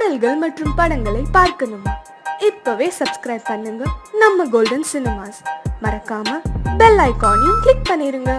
பாடல்கள் மற்றும் படங்களை பார்க்கணுமா? இப்பவே சப்ஸ்கிரைப் பண்ணுங்க நம்ம கோல்டன் சினிமாஸ். மறக்காம பெல் ஐகானையும் கிளிக் பண்ணிருங்க.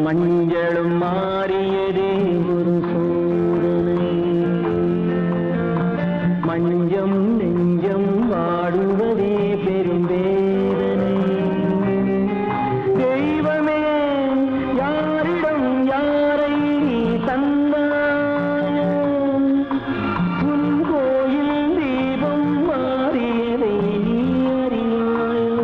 மஞ்சளும் மாறியதே ஒரு சோதனை, மஞ்சம் நெஞ்சம் வாடுவதே பெரும் வேதனை. தெய்வமே யாரிடம் யாரை தந்தாயோ, உன் கோயில் தீபம் மாறியதை நீ அறியாயோ.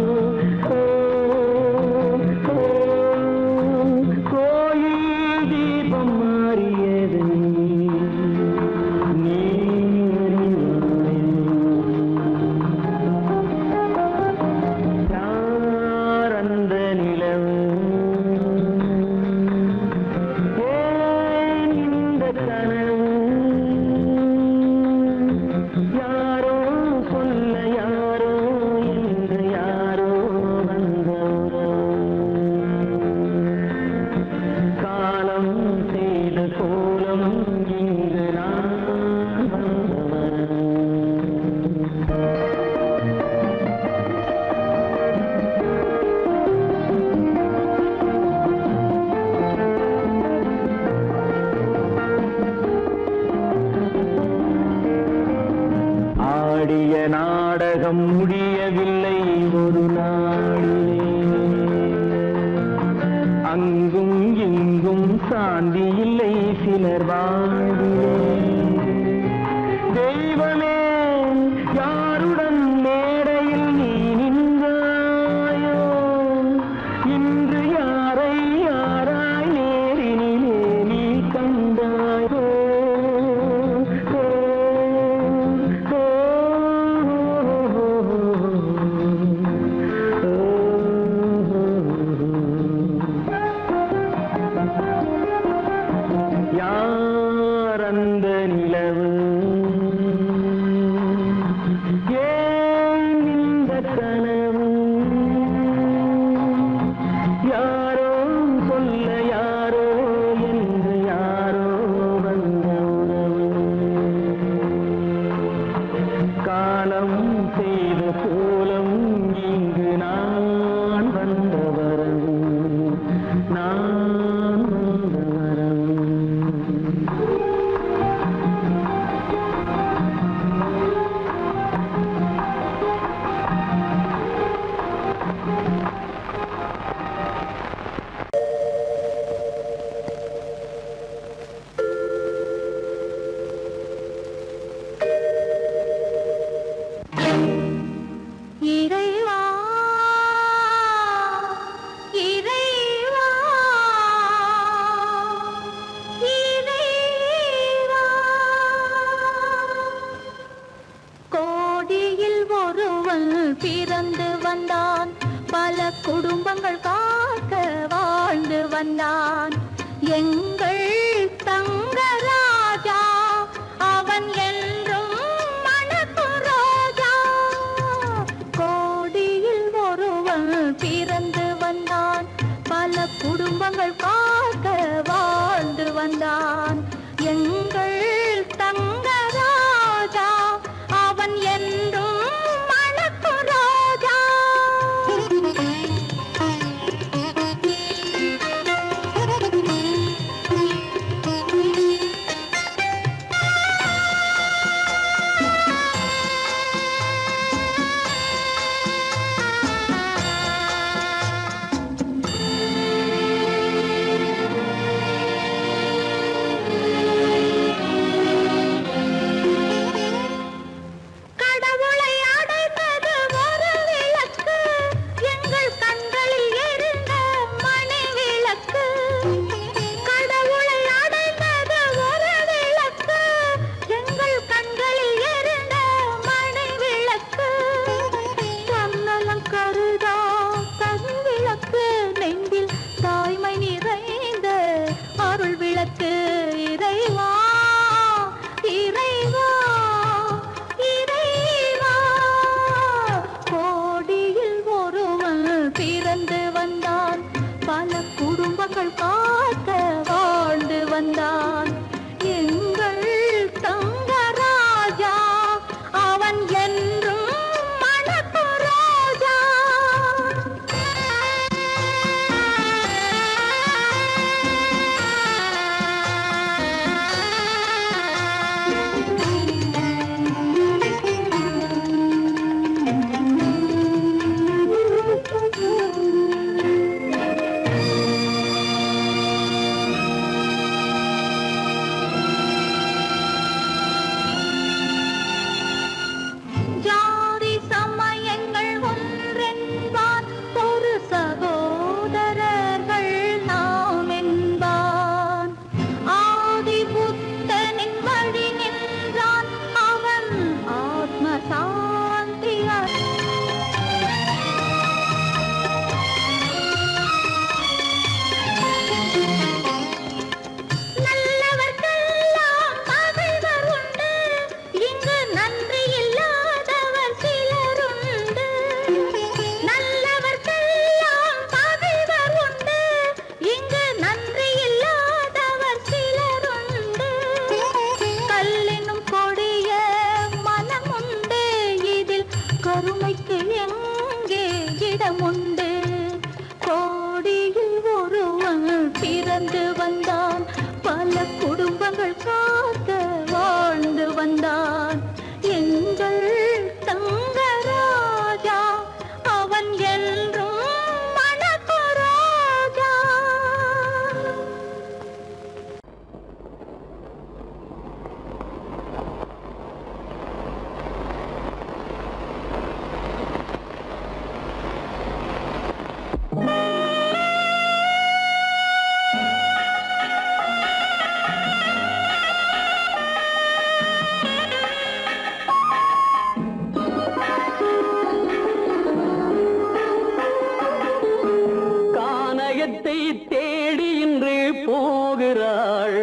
நாடகம் முடியவில்லை ஒரு நாளிலே, அங்கும் இங்கும் சாந்தி இல்லை சிலர் வாழ்விலே. தெய்வமே யாருடன் மேடையில் நீ நின்றாயோ, இன்று யாரை யாராய் நேரினிலே நீ கண்டாயோ. யார் பிறந்து வந்தான். பல குடும்பங்கள் காக்க வாழ்ந்து வந்தான். எங்கள் தங்கராஜா அவன் என்றும் மணக்கும் ரோஜா. கோடியில் ஒருவன் பிறந்து வந்தான். பல குடும்பங்கள் காக்க வாழ்ந்து வந்தான். எங்கள் தங்கராஜா அவன் என்றும் மணக்கும் ரோஜா. கடவுளை அடைந்தது ஒரு விளக்கு, எங்கள் கண்களில் எரிந்த மணி விளக்கு. கடவுளை அடைந்தது ஒரு விளக்கு, எங்கள் கண்களில் எரிந்த மணி விளக்கு. தன்னலம் கருதா தன் விளக்கு, நெஞ்சில் தாய்மை நிறைந்த அருள் விளக்கு. இறைவா இறைவா இறைவா. கோடியில் ஒருவன் பிறந்து வந்தான். பல குடும்பங்கள் காக்க வாழ்ந்து வந்தான். எங்கள் தங்கராஜா அவன் என்றும் மணக்கும் ரோஜா. ஜாதி சமயங்கள் ஒன்றென்பான், ஒரு சகோதரர்கள் நாம் என்பான். ஆதி புத்தனின் வழி நின்றான், அவன் ஆத்ம சாந்தி நல்லவர்க்கெல்லாம் பகைவர் உண்டு, இங்கு நன்றி இல்லாதவர் சிலருண்டு. நல்லவர்க்கெல்லாம் பகைவர் உண்டு, இங்கு நன்றி இல்லாதவர் சிலருண்டு. கல்லினும் கொடிய மனம் உண்டு, இதில் கருமைக்கு எங்கே இடமுண்டு. கோடியில் ஒருவன் பிறந்து வந்தான். பல குடும்பங்கள் காக்க வாழ்ந்து வந்தான். எங்கள் தங்கராஜா அவன் என்றும் மணக்கும் ரோஜா. கானகத்தை தேடி இன்று போகிறாள்.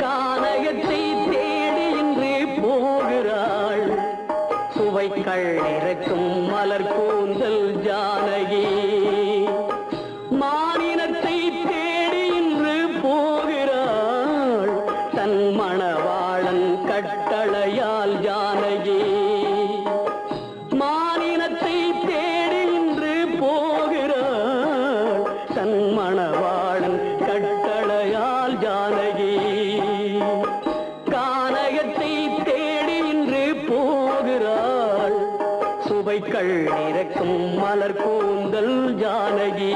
கானகத்தை தேடி இன்று போகிறாள். சுவைக்கள் இறக்கும் மலர் கூந்தல் ஜானகி. மானினத்தை தேடி இன்று போகிறாள். தன் மணவாளன் கட்டளையால் ஜானகி. மானினத்தை தேடி இன்று போகிறாள். தன் மணவாளன் கட்டளையால் ஜானகி. கானகத்தை தேடி இன்று போகிறாள். சுவைக்கள் இறக்கும் மலர் கூந்தல் ஜானகி.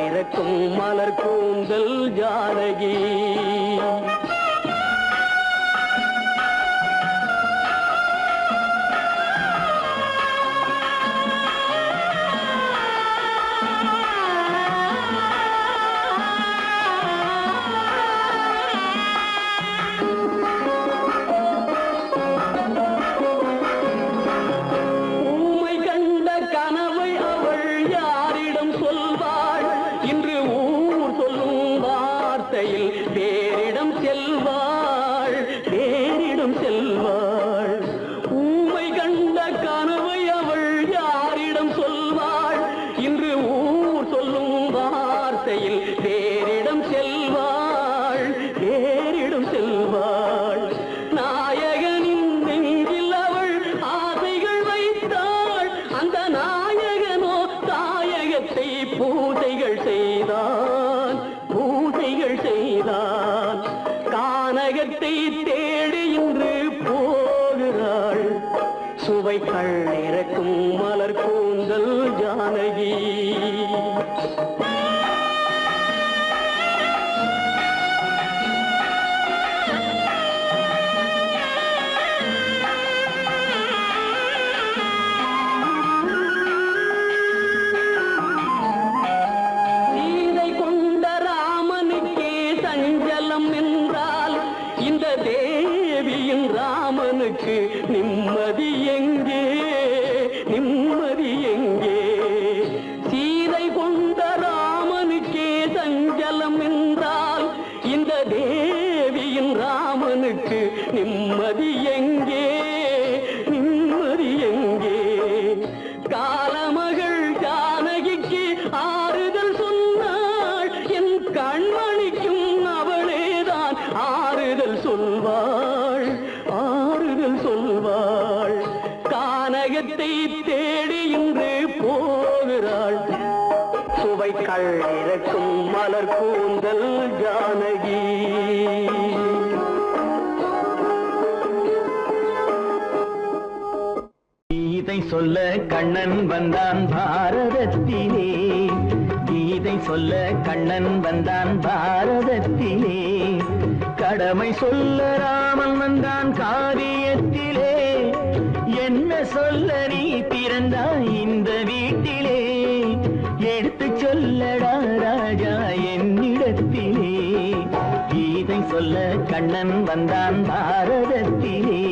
இறக்கும் மலர் கூந்தல் ஜானகி. சுவைகள் இறக்கும் மலர் கூந்தல் ஜானகி. சீதை கொண்ட ராமனுக்கே சஞ்சலம் என்றால் இந்த தேவியின் ராமனுக்கு நிம்மதி எங்கே, நிம்மதி எங்கே? சீதை கொண்ட ராமனுக்கே சஞ்சலம் என்றால் இந்த தேவியின் ராமனுக்கு நிம்மதி எங்கே, நிம்மதி எங்கே? காலமகள் ஜானகிக்கு ஆறுதல் சொன்னாள், என் கண்மணிக்கும் அவளேதான் ஆறுதல் சொல்வாள், ஆறுதல் சொல்வாள். கானகத்தை தேடி இன்று போகிறாள், சுவைகள் இறக்கும் மலர் கூந்தல் ஜானகி. கீதை சொல்ல கண்ணன் வந்தான் பாரதத்திலே, கீதை சொல்ல கண்ணன் வந்தான் பாரதத்திலே, கடமை சொல்ல ராமன் வந்தான் காரியத்திலே, என்ன சொல்ல நீ பிறந்தாய் இந்த வீட்டிலே, எடுத்து சொல்லடா ராஜா என்னிடத்திலே, கீதை சொல்ல கண்ணன் வந்தான் பாரதத்திலே.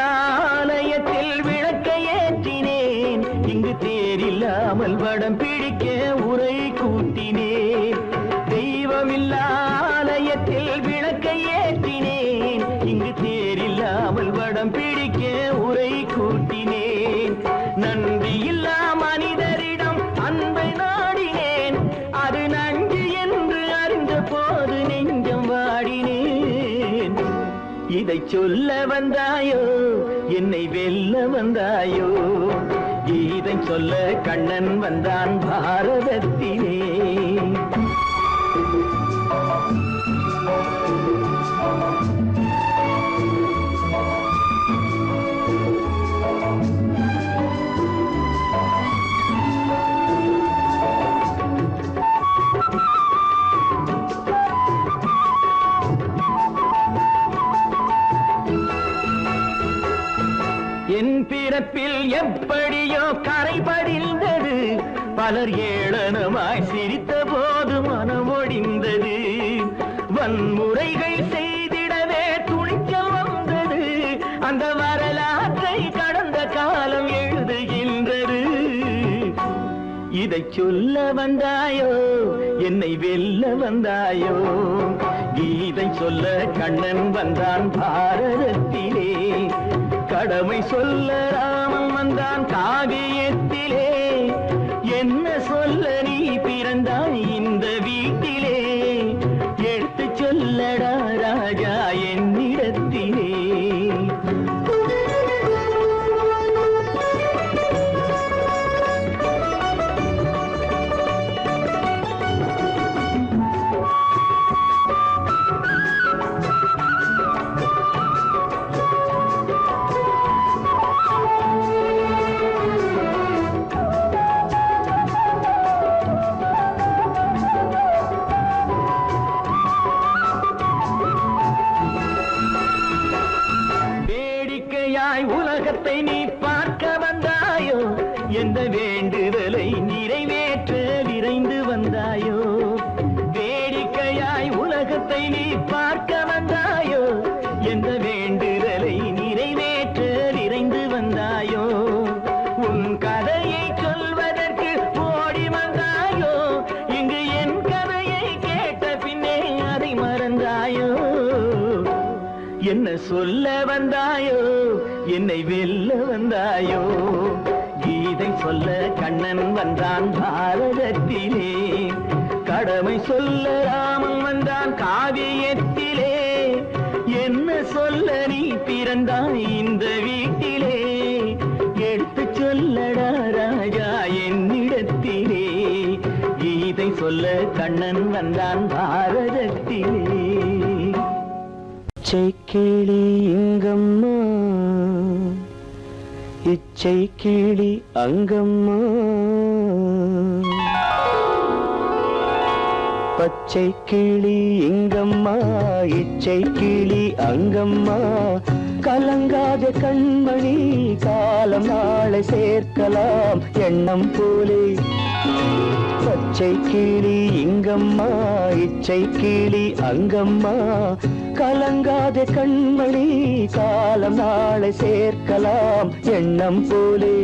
ஆலயத்தில் விளக்கை ஏற்றினேன், இங்கு தேரில்லாமல் வடம் பிடிக்க உரை கூட்டினேன். தெய்வமில்லா ஆலயத்தில் விளக்கை ஏற்றினேன், இங்கு தேரில்லாமல் வடம் பிடிக்க உரை கூட்டினேன். நன்றியில்லா மனிதரிடம் அன்பை நாடினேன், அது நன்றி என்று அறிந்த போது நெஞ்சம் வாடினேன். இதை சொல்ல வந்தாயோ என்னை வெல்ல வந்தாயோ, இதை சொல்ல கண்ணன் வந்தான் பாரதத்திலே. என் பிறப்பில் எப்படியோ கரை படிந்தது, பலர் ஏளனமாய் சிரித்த போது மனமொடிந்தது. வன்முறைகள் செய்திடவே துணிச்சல் வந்தது, அந்த வரலாற்றை கடந்த காலம் எழுதுகின்றது. இதை சொல்ல வந்தாயோ என்னை வெல்ல வந்தாயோ, கீதை சொல்ல கண்ணன் வந்தான் பாரதத்திலே, கடமை சொல்ல ராமன் வந்தான் காவியத்திலே, என்ன சொல்ல என்ன சொல்ல வந்தாயோ என்னை வெல்ல வந்தாயோ கீதை சொல்ல கண்ணன் வந்தான் பாரதத்திலே கடமை சொல்ல ராமன் வந்தான் காவியத்திலே என்ன சொல்ல நீ பிறந்தாய் இந்த வீட்டிலே எடுத்து சொல்லடா ராஜா என்னிடத்திலே கீதை சொல்ல கண்ணன் வந்தான் பாரதத்திலே இச்சை கிளி இங்கம்மா இச்சை கிளி அங்கம்மா பச்சை கிளி இங்கம்மா இச்சை கிளி அங்கம்மா கலங்காத கண்மணி காலம் நாளை சேர்க்கலாம் எண்ணம் போலே பச்சை கிளி இங்கம்மா இச்சை கிளி அங்கம்மா கலங்காத கண்மணி காலம் நாளை சேர்க்கலாம் எண்ணம் போலே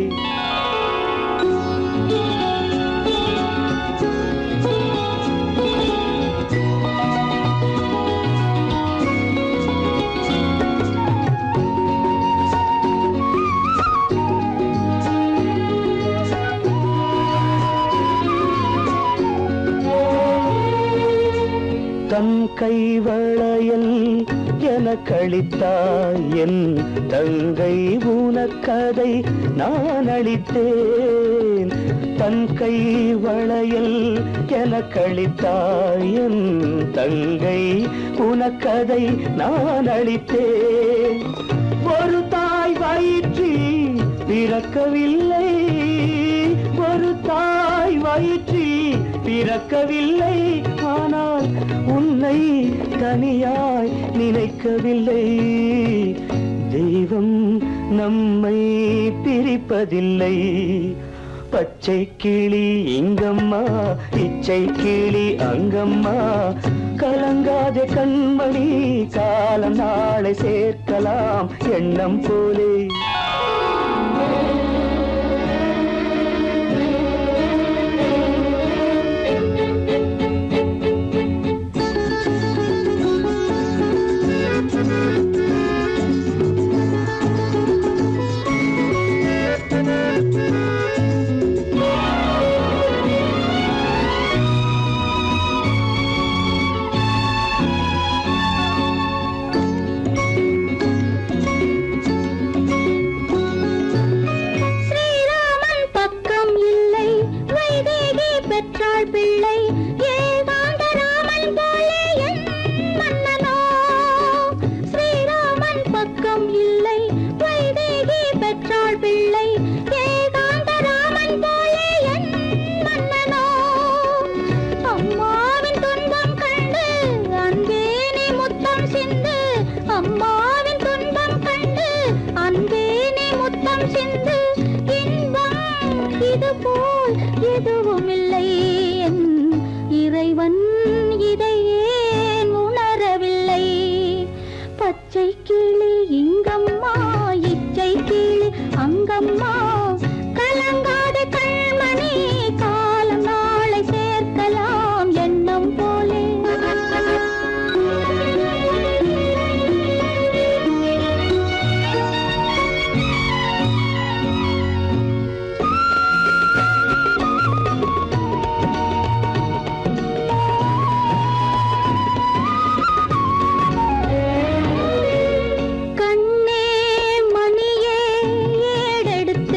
தன் கைவளையல் எனக்களித்தாய் என் தங்கை உனக்கதை நான் அளித்தேன் தன் கைவளையல் எனக்களித்தாய் என் தங்கை உனக்கதை நான் அளித்தேன் ஒரு தாய் வயிற்றில் பிறக்கவில்லை ஒரு தாய் வயிற்றில் பிறக்கவில்லை ஆனால் உன்னை தனியாய் நினைக்கவில்லை தெய்வம் நம்மை பிரிப்பதில்லை பச்சை கிளி இங்கம்மா இச்சை கிளி அங்கம்மா கலங்காத கண்மணி காலம் நாளை சேர்க்கலாம் எண்ணம் போலே பிள்ளை ஏகாந்த ராமன் போலே என் மன்னனோ ஸ்ரீராமன் பக்கம் இல்லை வைதேகி பெற்றாள் பிள்ளை ஏகாந்த ராமன் போலே என் மன்னனோ அம்மாவின் துன்பம் கண்டு அன்பேனே முத்தம் சிந்து அம்மாவின் துன்பம் கண்டு அன்பேனே முத்தம் சிந்து இன்பம் இது போல் எதுவும் இல்லை இறைவன் இதை ஏன் உணரவில்லை பச்சை கிளி இங்கம்மா இச்சை கிளி அங்கம்மா கலங்காத கண்மணி காலம் நாளை சேர்க்கலாம் எண்ணம் போலே கண்ணே மணியே ஏடெடுத்து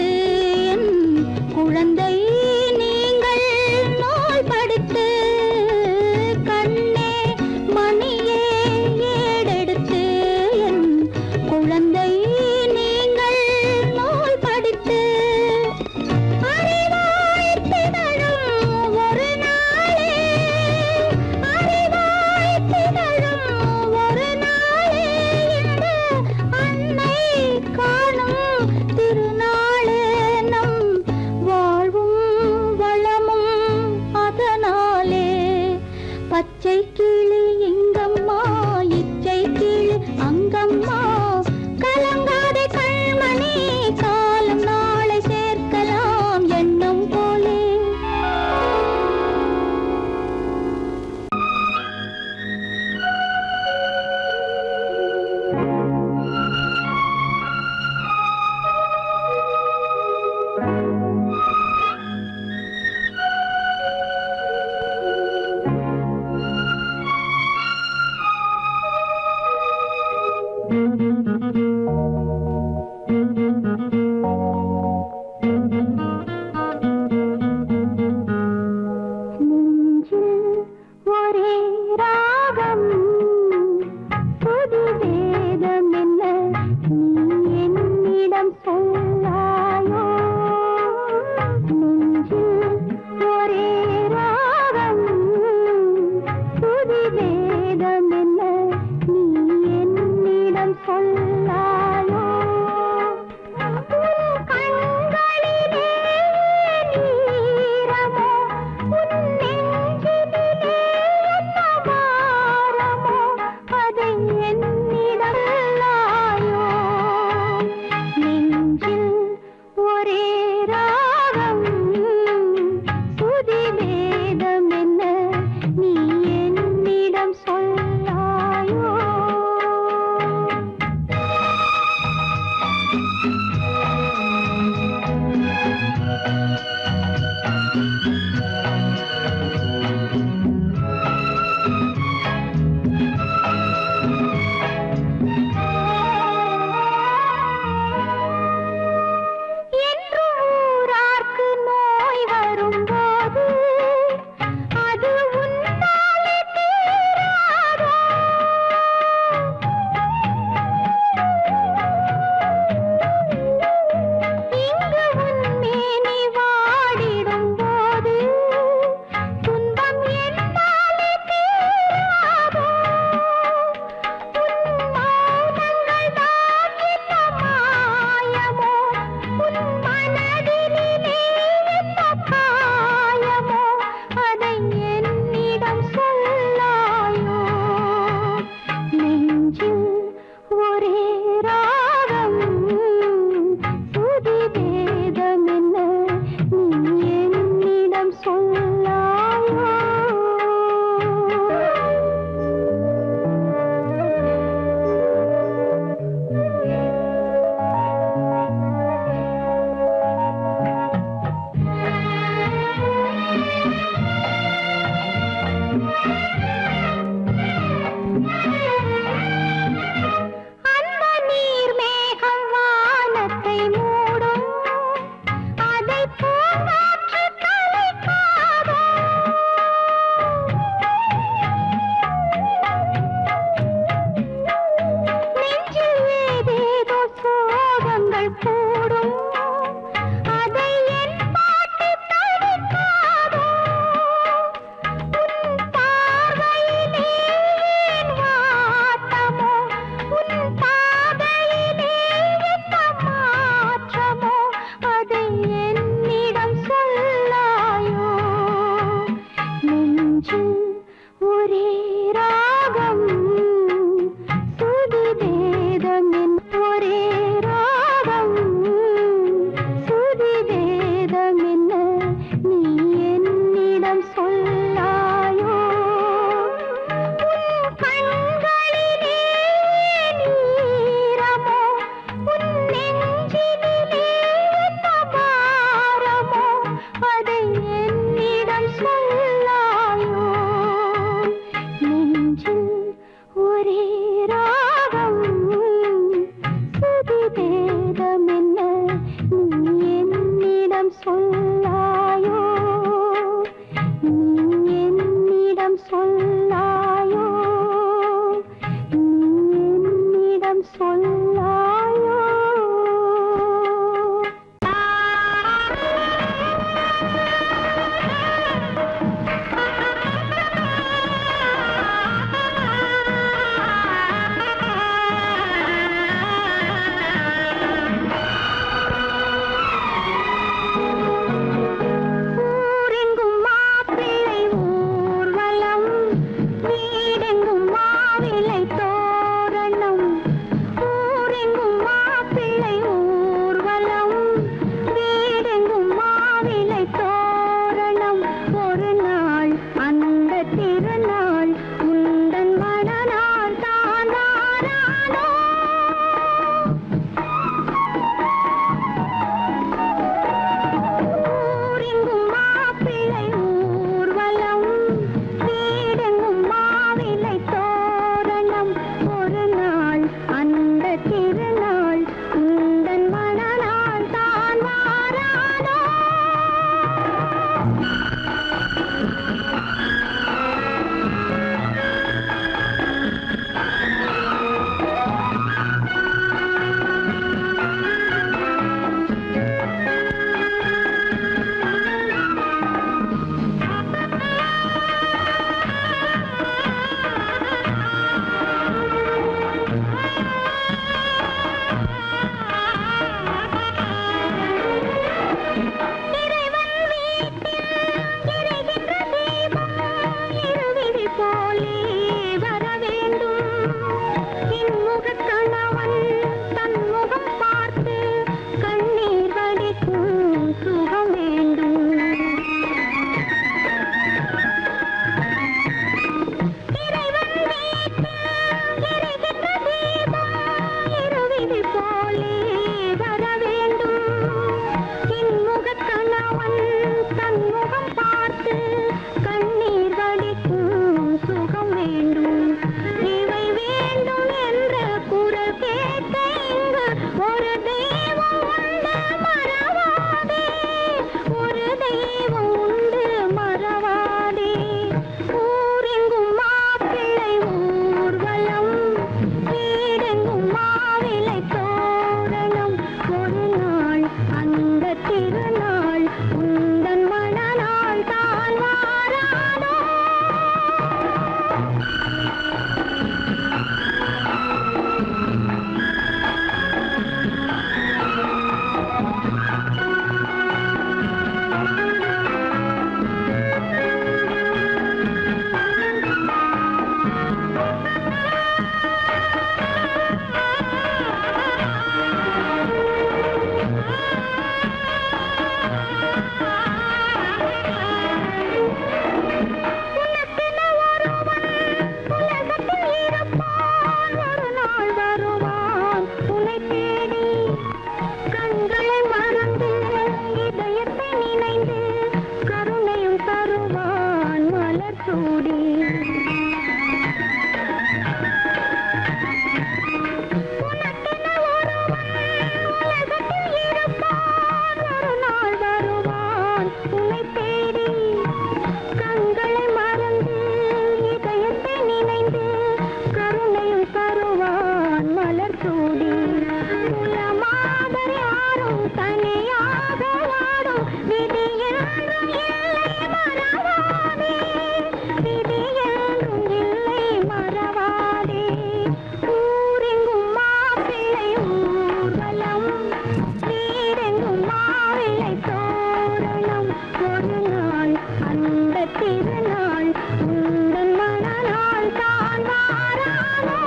திருநாள் உந்தன் மணநாள் தான் வாராதோ.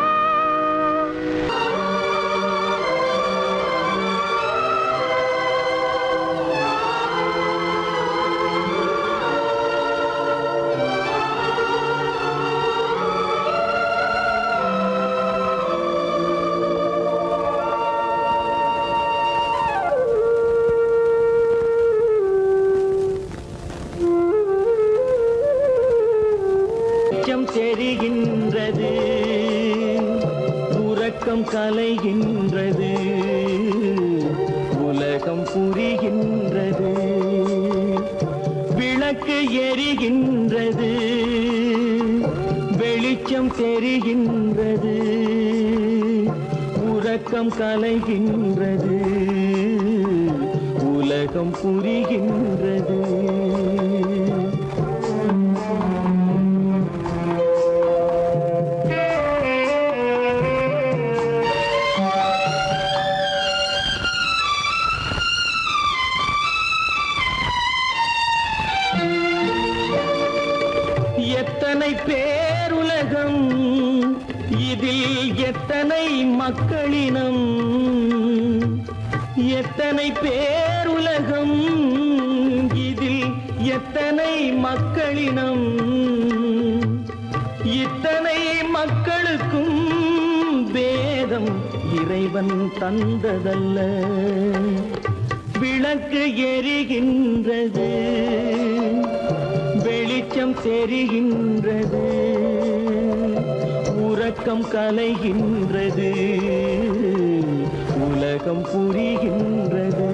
தெரிகின்றது, உறக்கம் கலைகின்றது, உலகம் புரிகின்றது, விளக்கு எரிகின்றது, வெளிச்சம் தெரிகின்றது, உறக்கம் கலைகின்றது, உலகம் புரிகின்றது. எத்தனை பேருலகம், இதில் எத்தனை மக்களினம், எத்தனை பேருலகம், இதில் எத்தனை மக்களினம், இத்தனை மக்களுக்கும் வேதம் இறைவன் தந்ததல்ல. விளக்கு எரிகின்றது, வெளிச்சம் தெரிகின்றது, உறக்கம் கலைகின்றது, உலகம் புரிகின்றது.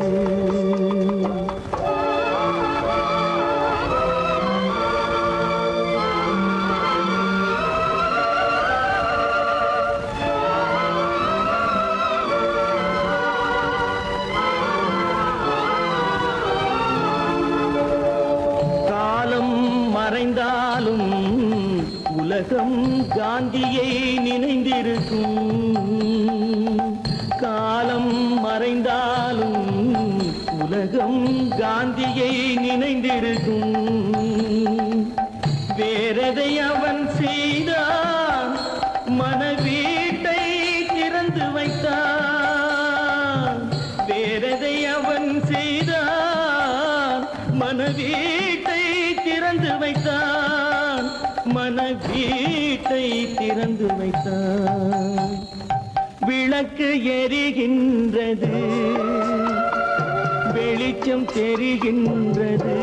மறைந்தாலும் உலகம் காந்தியை நினைந்திருக்கும். காலம் மறைந்தாலும் உலகம் காந்தியை நினைந்திருக்கும். வேறதை அவன் செய்தான், மனவீட்டை திறந்து வைத்தான். வேறதை அவன் செய்தான், மனவீட்டை திறந்து வைத்தான், மனவீட்டை திறந்து வைத்தான். விளக்கு எரிகின்றது, வெளிச்சம் தெரிகின்றது,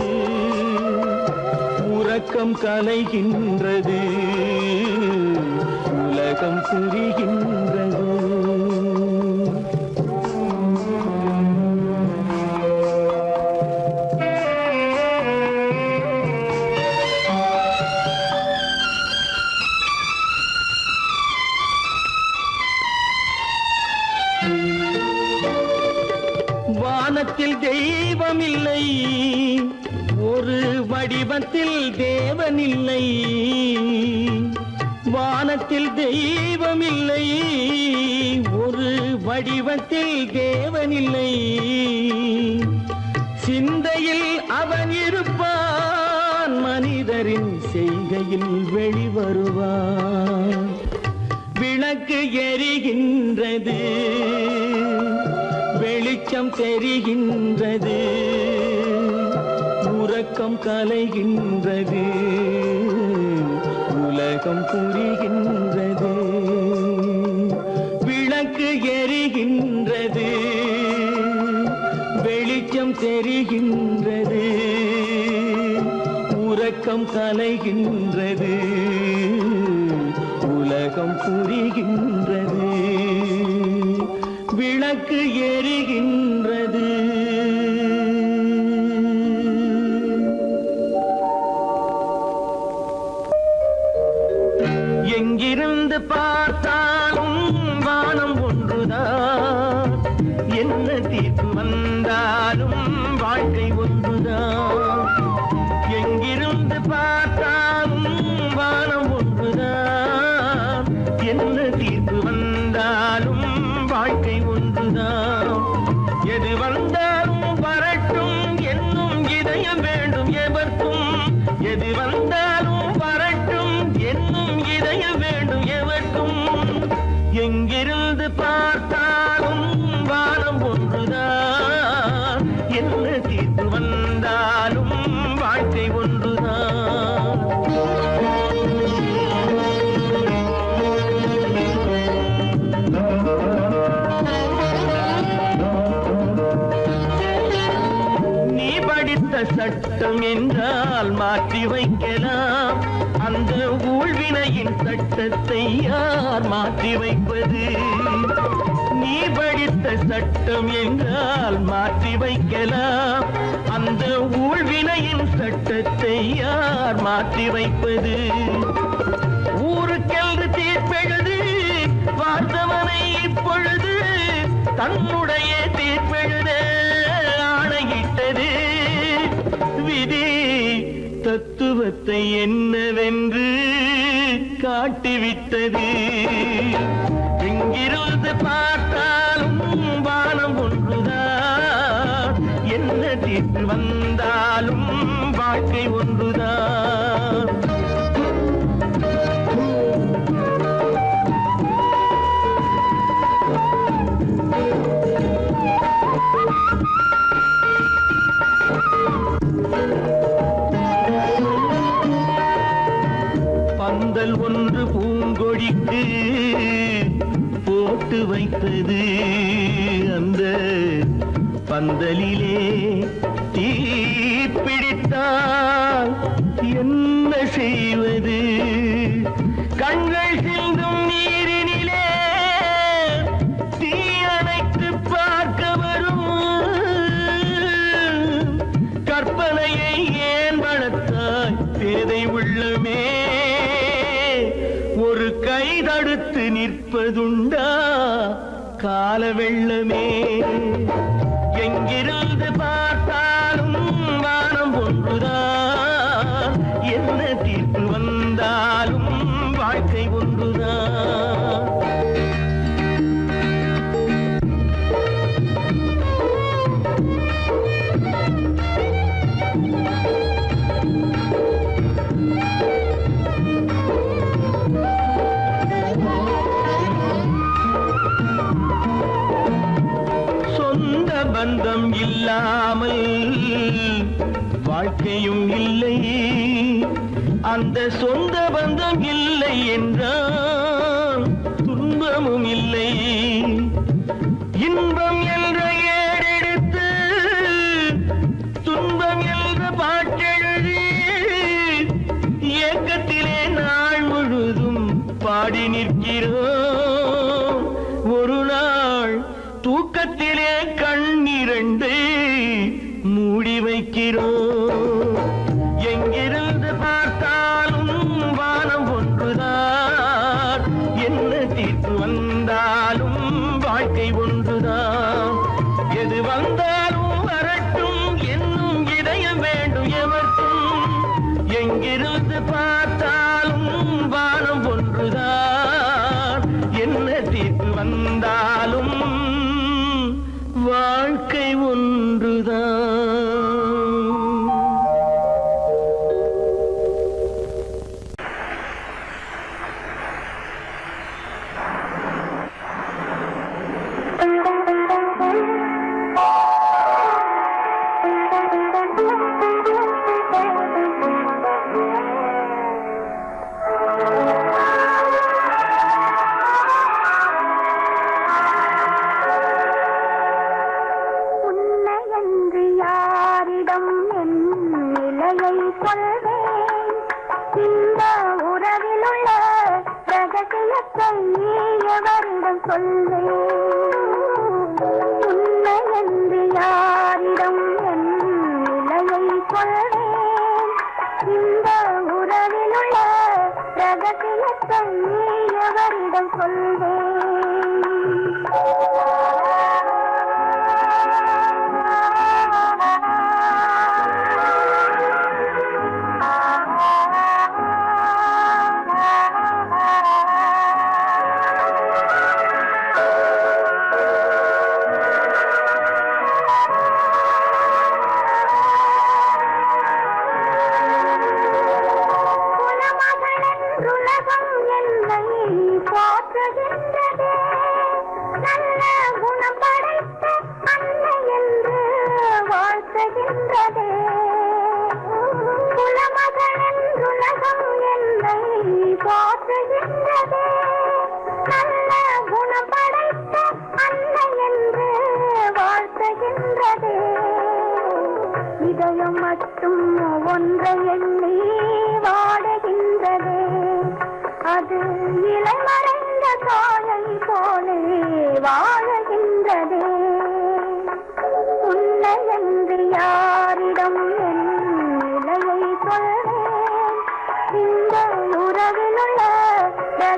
உறக்கம் கலைகின்றது, உலகம் புரிகின்றது. வானத்தில் தெய்வம் இல்லை, ஒரு வடிவத்தில் தேவன் இல்லை. வானத்தில் தெய்வம் இல்லை, ஒரு வடிவத்தில் தேவன் இல்லை. சிந்தையில் அவன் இருப்பான், மனிதரின் செய்கையில் வெளிவருவான். விளக்கு எரிகின்றது, வெளிச்சம் தெரிகின்றது, உறக்கம் கலைகின்றது, உலகம் புரிகின்றது. விளக்கு எரிகின்றது, வெளிச்சம் தெரிகின்றது, உறக்கம் கலைகின்றது, உலகம் புரிகின்றது. விளக்கு எரிகின்றது. எங்கிருந்து பார்த்தாலும் வானம் ஒன்றுதான், என்ன தீர்ப்பு வந்தாலும் வாழ்க்கை ஒன்றுதான். எங்கிருந்து பார்த்தாலும் வானம் ஒன்றுதான், என்ன தீர்ப்பு வந்தாலும் வாழ்க்கை ஒன்றுதான். எது வந்தாலும் வரட்டும் என்னும் இதயம் வேண்டும் எவர்க்கும். எது வந்தாலும் வரட்டும் என்னும் இதயம் வேண்டும் எவர்க்கும். எங்கிருந்து பார்த்தாலும் வானம் ஒன்றுதான், என்ன தீர்ப்பு வந்தாலும் வாழ்க்கை ஒன்றுதான். நீ படித்த சட்டம் என்றால் மாற்றி வைக்கலாம், அந்த ஊழ்வினையின் சட்டத்தை யார் மாற்றி வைப்பது? நீ படித்த சட்டம் என்றால் மாற்றி வைக்கலாம், அந்த ஊழ்வினையின் சட்டத்தை யார் மாற்றி வைப்பது? ஊருக்கென்று தீர்ப்பெழுது பார்த்தவனை இப்பொழுது தன்னுடைய தீர்ப்பெழுத ஆணையிட்டது விதி. தத்துவத்தை என்னவென்று காட்டிவிட்டது. எங்கிருந்து பார்த்தாலும் வானம் ஒன்றுதான், என்ன தீர்ப்பு வந்தாலும் வாழ்க்கை ஒன்றுதான். பந்தல் ஒன்று பூங்கொடிக்கு போட்டு வைத்தது, அந்த பந்தலிலே தீ பிடித்தால் என்ன செய்வது? கண்கள் சிந்தும் நீரினிலே தீ அணைத்து பார்க்க வரும் கற்பனையை ஏன் வளர்த்தாய் பேதை உள்ளமே? ஒரு கை தடுத்து நிற்பதுண்டா கால வெள்ளமே? எங்கிருந்து பார்த்தாலும் வானம் ஒன்றுதான், என்ன தீர்ப்பு வந்தாலும் வாழ்க்கை ஒன்றுதான். பந்தம் இல்லாமல் வாழ்க்கையும் இல்லை, அந்த சொந்த பந்தம் இல்லை என்றால் துன்பமும் இல்லை. இன்பம் என்ற ஏறெடுத்து துன்பம் என்ற பாட்டெழுதி ஏக்கத்திலே நாள் முழுதும் பாடி நிற்கிறோம். ஒரு நாள் தூக்கத்திலே கண்ணிரண்டு மூடி வைக்கிறோம். எங்கிருந்து பார்த்தாலும் வானம் ஒன்றுதான், என்ன தீர்ப்பு வந்தாலும் வாழ்க்கை ஒன்றுதான். எது வந்தாலும் வரட்டும் என்னும் இதயம் வேண்டும் எவர்க்கும். எங்கிருந்து பார்த்தாலும் வானம் ஒன்றுதான், என்ன தீர்ப்பு வந்தாலும் வாழ்க்கை ஒன்றுதான்.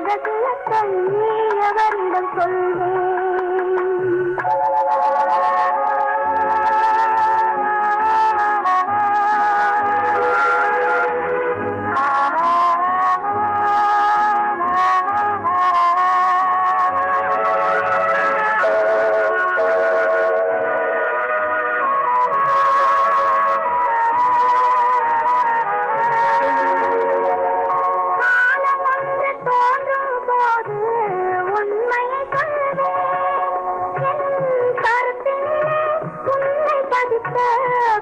ரகசியத்தை அவரிடம் சொல்வேன்.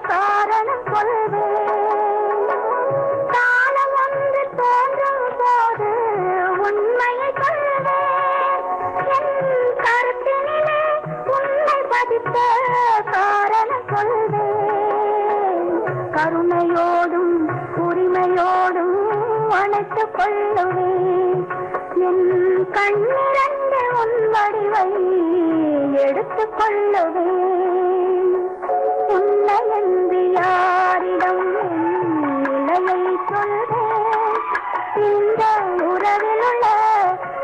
காரணம் கொள்வேன். காலம் ஒன்று தோன்றும் போது உண்மையை கொள்வேன். என் கருத்தினிலே உண்மை பதித்த காரணம் கொள்வேன். கருணையோடும் உரிமையோடும் அணைத்துக் கொள்ளுவேன். என் கண்ணிரண்டு உன் வடிவை எடுத்துக் கொள்ளுவேன். உன்னை என்று யாரிடம் நிலையை சொல்வேன். இந்த உறவில் உள்ள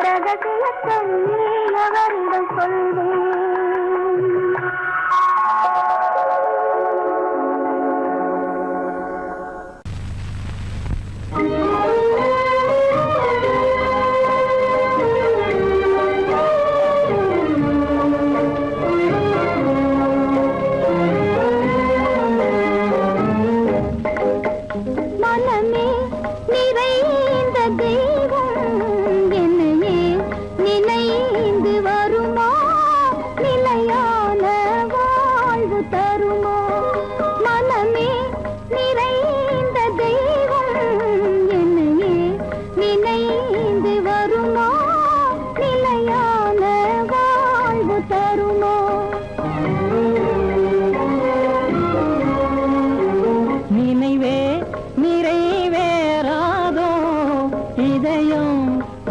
ரகசியத்தை அவரிடம் சொல்வேன்.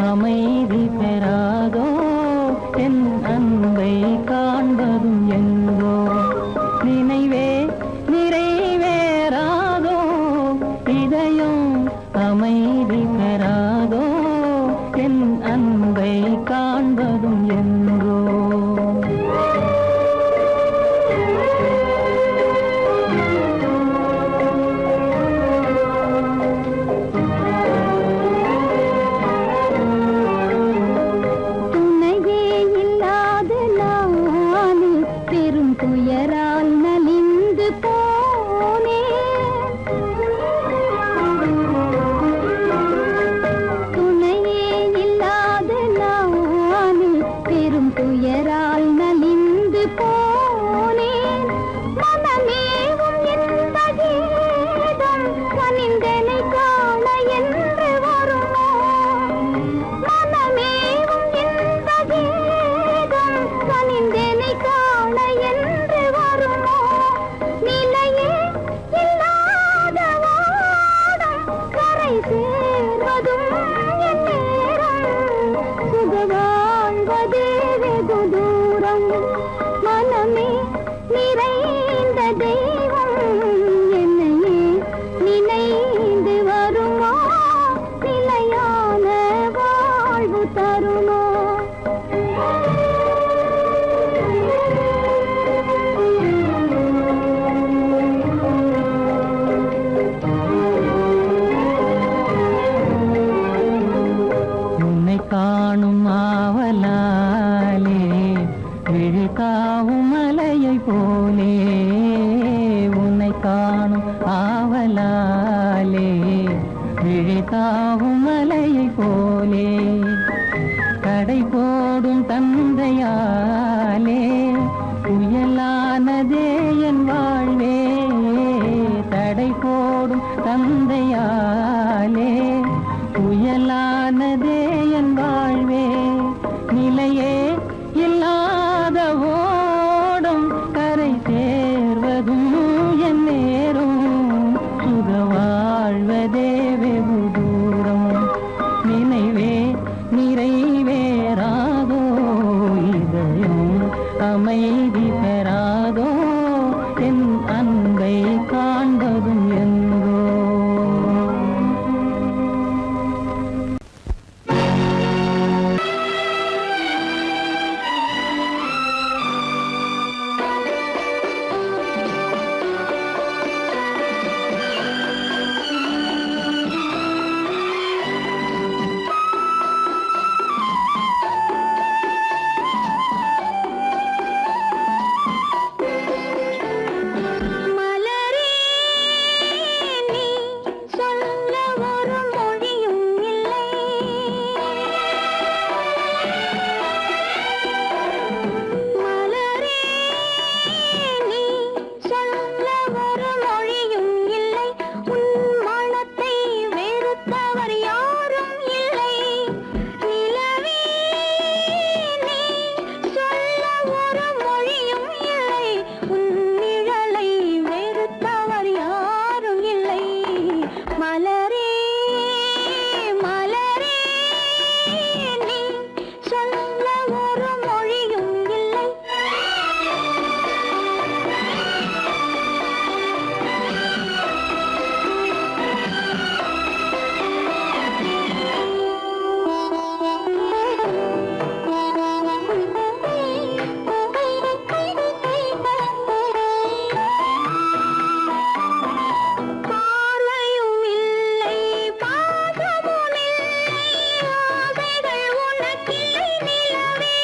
அமைதி பெறாதோ என் அன்பை காண்பதும் என்றோ நினைவே நிறைவேறாதோ இதயம் அமைதி பெறாதோ என் அன்பை காண்பதும் என்றோ என்றோ. 「君の யாரும் இல்லை நிலவே நீ சொல்ல ஒரு மொழியும் இல்லை உன் நிழலை வெறுத்தவர் யாரும் இல்லை மலரே மலரே நீ சொல்ல ஒரு மொழியும் இல்லை பார்வையும் இல்லை பாசமும் இல்லை ஆசைகள் உனக்கில்லை நிலவே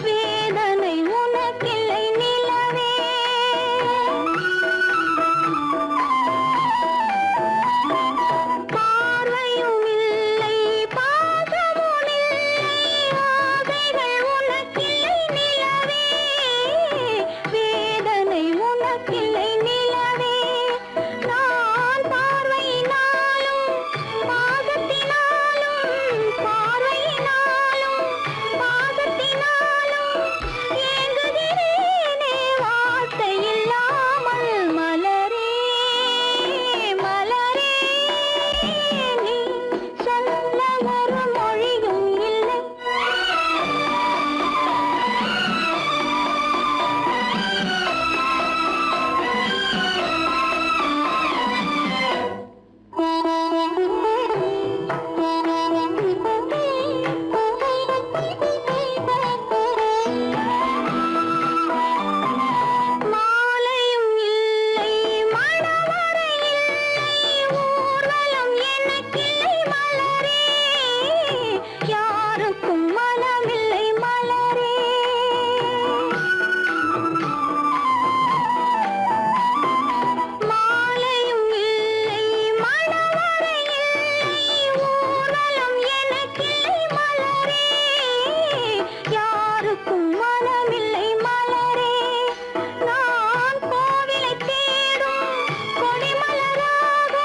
வேதனை உனக்கில்லை நிலவே பார்வையும் இல்லை பாசமும் இல்லை ஆசைகள் உனக்கில்லை நிலவே வேதனை உனக்கில்லை நிலவே நான் பார்வையினாலும் பாசத்தினாலும் பார்வையினாலும் பாசத்தினாலும் ஏங்குகிறேனே வார்த்தை இல்லாமல் மலரே மலரே நீ சொல்ல ஒரு மொழியும் இல்லை மாலையும் இல்லை மணவறை இல்லை ஊர்வலம் எனக்கில்லை மலரே யாருக்கும் மனமில்லை மலரே மாலையும் இல்லை மணவறை இல்லை ஊர்வலம் எனக்கில்லை மலரே யாருக்கும் மனமில்லை மலரே நான் கோவிலை தேடும் கொடிமலராக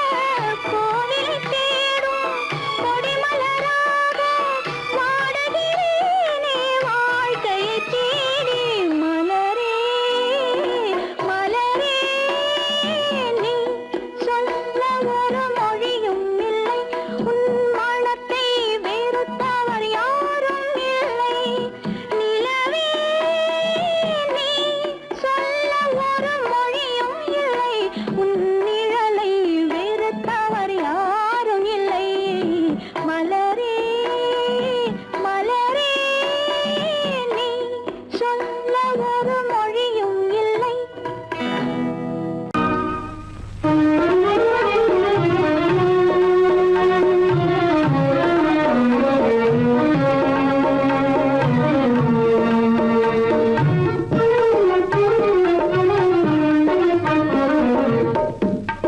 கோவிலை தேடும் கொடிமலராக வாடுகிறேனே வாழ்க்கையை தேடி மலரே மலரே நீ சொல்ல ஒரு மொழியும் இல்லை உன் மனத்தை வெறுத்தவர் யாரும் இல்லை நிலவே நீ சொல்ல ஒரு மொழியும் இல்லை உன் நிழலை வெறுத்தவர் யாரும் இல்லை மலரே மலரே நீ சொல்ல ஒரு மொழியும் இல்லை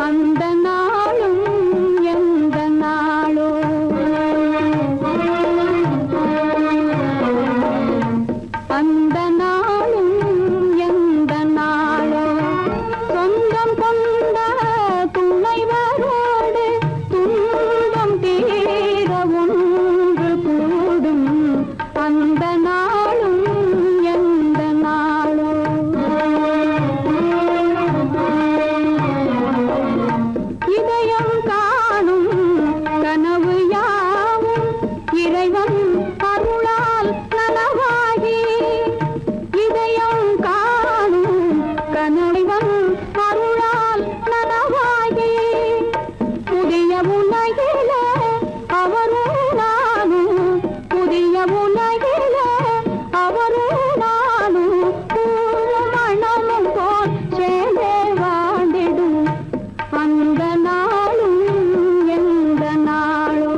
அந்த நாளும் எந்த நாளோ அந்த நாளும் எந்த நாளோ சொந்தம் கொண்ட துணைவரோடு துன்பம் தீர ஒன்று கூடும் அந்த நாளும் எந்த நாளோ இதயம் காணும் கனவு யாவும் இறைவன் அருளால் நனவாகி இதயம் காணும் கனவன் அருளால் நனவாகி புதிய உலகில அவரும் நானும் புதிய உலகில அவரும் நானும் பூவும் மணமும் போல் சேர்ந்தே வாழ்ந்திடும் அந்த நாளும் எந்த நாளோ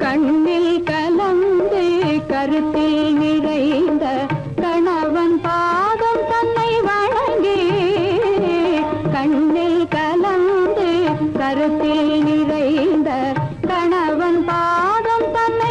கண்ணில் கலந்து கருத்தில் நிறைந்த கணவன் பாதம் தன்னை வழங்கி கண்ணில் கலந்து கருத்தில் நிறைந்த கணவன் பாதம் தன்னை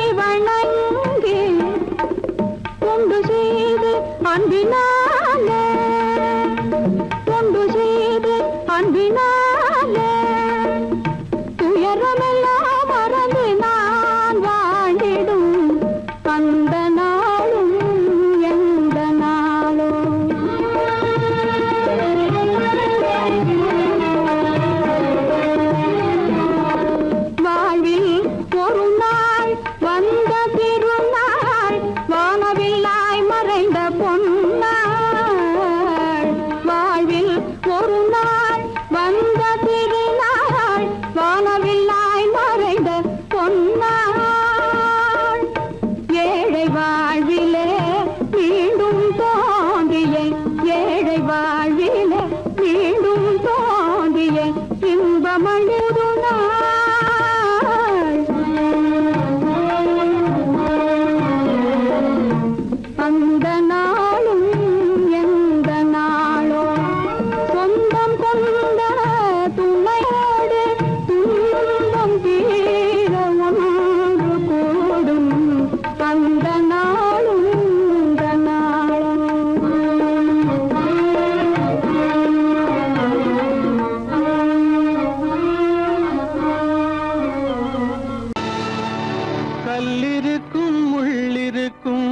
கல்லிருக்கும் முள்ளிருக்கும்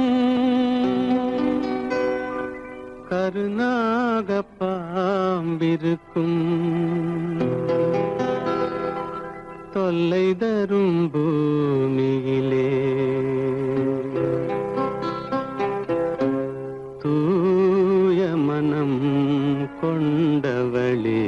கருநாக பாம்பிருக்கும் தொல்லை தரும் பூமியிலே தூய மனம் கொண்டவளே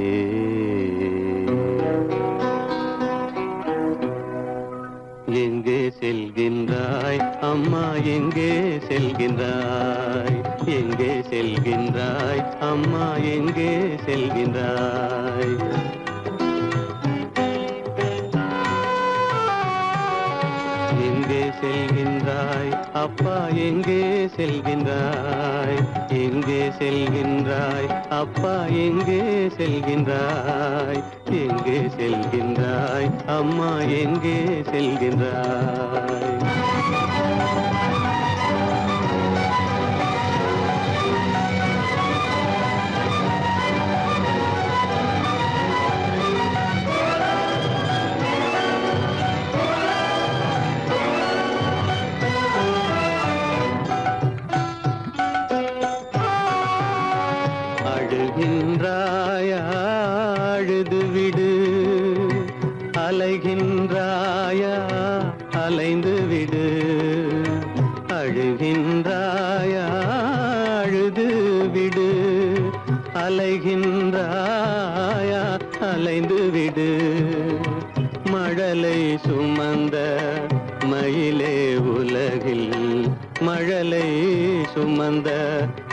எங்கே செல்கின்றாய் அம்மா எங்கே செல்கின்றாய் எங்கே செல்கின்றாய் அம்மா எங்கே செல்கின்றாய் எங்கே செல்கின்றாய் அப்பா எங்கே செல்கின்றாய் எங்கே செல்கின்றாய் அப்பா எங்கே செல்கின்றாய் எங்கே செல்கின்றாய் அம்மா எங்கே செல்கின்றாய் அழுகின்றாயா அழுது விடு அலைகின்றாயா அலைந்து விடு அழுகின்றாயா அழுது விடு அலைகின்றாயா அலைந்து விடு மழலை சுமந்த மயிலே உலகில் மழலை சுமந்த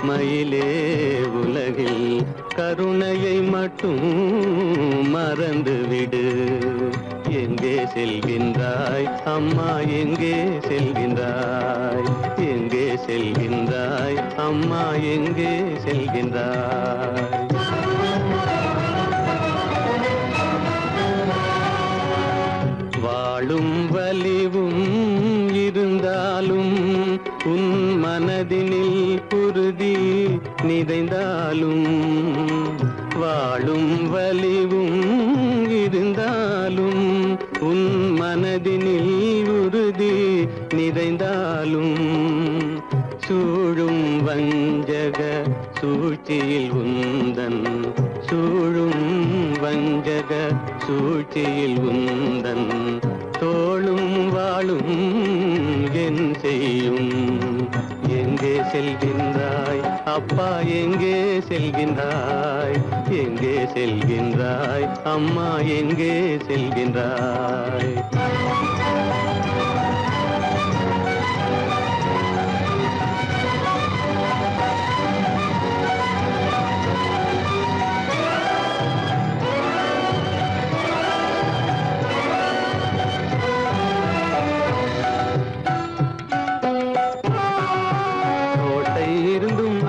மயிலே உலகில் கருணையை மட்டும் மறந்து விடு எங்கே செல்கின்றாய் அம்மா எங்கே செல்கின்றாய் எங்கே செல்கின்றாய் அம்மா எங்கே செல்கின்றாய் வாழும் வலிவும் இருந்தாலும் உன் மனதினில் குருதி நிறைந்தாலும் வாழும் வலிவும் இருந்தாலும் உன் மனதினில் உறுதி நிறைந்தாலும் சூழும் வஞ்சக சூழ்ச்சியில் உந்தன் சூழும் வஞ்சக சூழ்ச்சியில் உந்தன் தோளும் வாழும் என் செய்யும் எங்கே செல்கின்றாய் அப்பா எங்கே செல்கின்றாய் எங்கே செல்கின்றாய் அம்மா எங்கே செல்கின்றாய்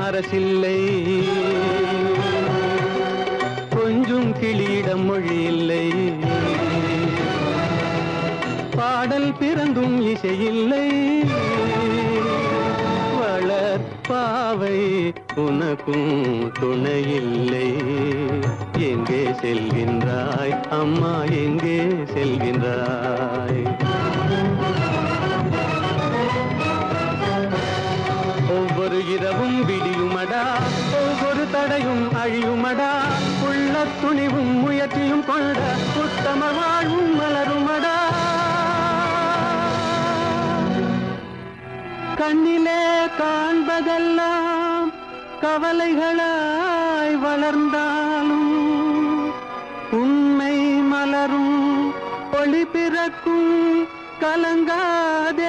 அரசில்லை கொஞ்சம் கிளியிடம் மொழி இல்லை பாடல் பிறந்தும் இசையில்லை வளர் பாவை உனக்கும் துணையில்லை எங்கே செல்கின்றாய் அம்மா எங்கே செல்கின்றாய் ஒவ்வொரு இரவும் விடியுமடா ஒவ்வொரு தடையும் அழியுமடா உள்ள துணிவும் முயற்சியும் கொண்ட உத்தம வாழ்வும் மலருமடா கண்ணிலே காண்பதெல்லாம் கவலைகளாய் வளர்ந்தாலும் உண்மை மலரும் ஒளி பிறக்கும் கலங்காதே